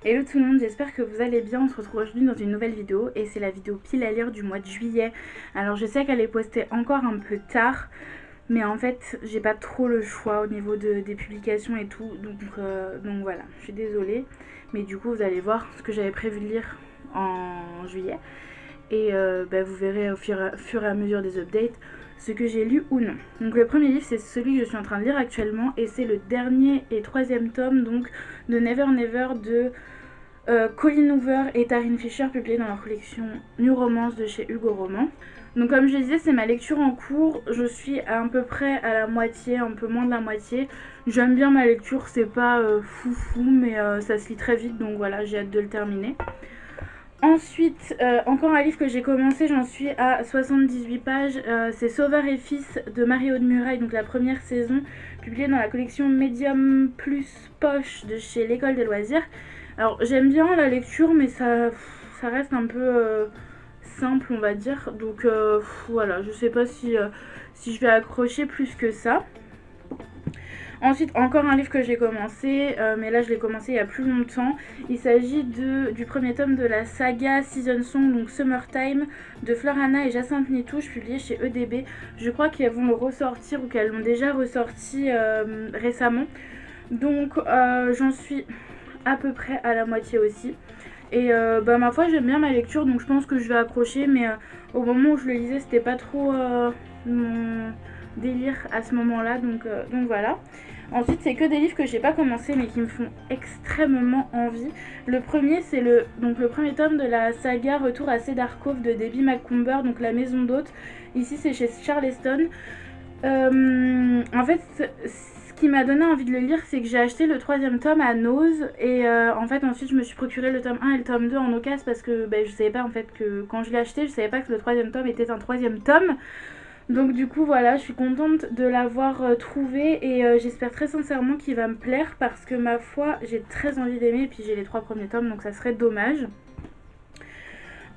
Hello tout le monde, j'espère que vous allez bien. On se retrouve aujourd'hui dans une nouvelle vidéo et c'est la vidéo pile à lire du mois de juillet. Alors je sais qu'elle est postée encore un peu tard, mais en fait j'ai pas trop le choix au niveau des publications et tout, donc voilà, je suis désolée. Mais du coup vous allez voir ce que j'avais prévu de lire en juillet et vous verrez au fur et à mesure des updates ce que j'ai lu ou non. Donc le premier livre c'est celui que je suis en train de lire actuellement et c'est le dernier et troisième tome donc de Never Never de Colleen Hoover et Taryn Fisher, publiés dans leur collection New Romance de chez Hugo Roman. Donc comme je disais, c'est ma lecture en cours, je suis à peu près à la moitié, un peu moins de la moitié. J'aime bien ma lecture, c'est pas foufou, mais ça se lit très vite, donc voilà, j'ai hâte de le terminer. Ensuite, encore un livre que j'ai commencé, j'en suis à 78 pages, c'est Sauveur et Fils de Marie-Aude Muraille, donc la première saison, publiée dans la collection Medium Plus Poche de chez l'École des Loisirs. Alors j'aime bien la lecture, mais ça reste un peu simple, on va dire, donc voilà, je sais pas si je vais accrocher plus que ça. Ensuite, encore un livre que j'ai commencé, mais là je l'ai commencé il y a plus longtemps. Il s'agit du premier tome de la saga Season Song, donc Summertime, de Fleur Anna et Jacinthe Nitouche, publié chez EDB. Je crois qu'elles vont le ressortir ou qu'elles l'ont déjà ressorti récemment. Donc j'en suis à peu près à la moitié aussi. Et ma foi, j'aime bien ma lecture, donc je pense que je vais accrocher, mais au moment où je le lisais, c'était pas trop mon délire à ce moment-là, donc voilà. Ensuite, c'est que des livres que j'ai pas commencé, mais qui me font extrêmement envie. Le premier, c'est le premier tome de la saga Retour à Cedar Cove de Debbie Macomber, donc La Maison d'Hôte. Ici, c'est chez Charleston. En fait, ce qui m'a donné envie de le lire, c'est que j'ai acheté le troisième tome à Nose et en fait ensuite je me suis procuré le tome 1 et le tome 2 en occasion parce que je savais pas en fait que quand je l'ai acheté, je savais pas que le troisième tome était un troisième tome. Donc du coup voilà, je suis contente de l'avoir trouvé et j'espère très sincèrement qu'il va me plaire parce que ma foi, j'ai très envie d'aimer et puis j'ai les 3 premiers tomes donc ça serait dommage.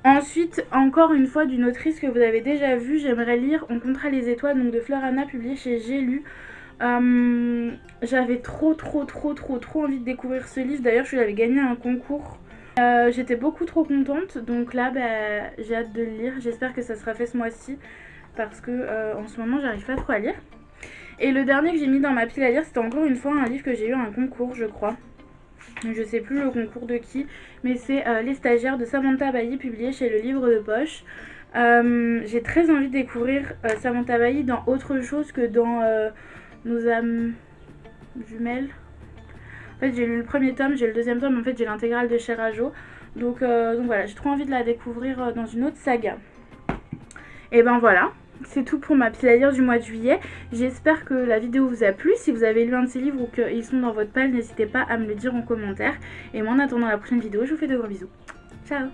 Ensuite, encore une fois, d'une autrice que vous avez déjà vue, j'aimerais lire On comptera les étoiles, donc de Fleur Anna, publié chez J'ai lu. J'avais trop envie de découvrir ce livre. D'ailleurs, je l'avais gagné à un concours. J'étais beaucoup trop contente, donc là, j'ai hâte de le lire. J'espère que ça sera fait ce mois-ci, parce que en ce moment, j'arrive pas trop à lire. Et le dernier que j'ai mis dans ma pile à lire, c'était encore une fois un livre que j'ai eu à un concours, je crois. Je sais plus le concours de qui, mais c'est Les Stagiaires de Samantha Bailly, publié chez Le Livre de Poche. J'ai très envie de découvrir Samantha Bailly dans autre chose que dans Nos âmes jumelles. En fait, j'ai lu le premier tome, j'ai le deuxième tome, en fait, j'ai l'intégrale de Cher Ajo. Donc voilà, j'ai trop envie de la découvrir dans une autre saga. Et ben voilà, c'est tout pour ma pile à lire du mois de juillet. J'espère que la vidéo vous a plu. Si vous avez lu un de ces livres ou qu'ils sont dans votre palle, n'hésitez pas à me le dire en commentaire. Et moi, en attendant la prochaine vidéo, je vous fais de gros bisous. Ciao!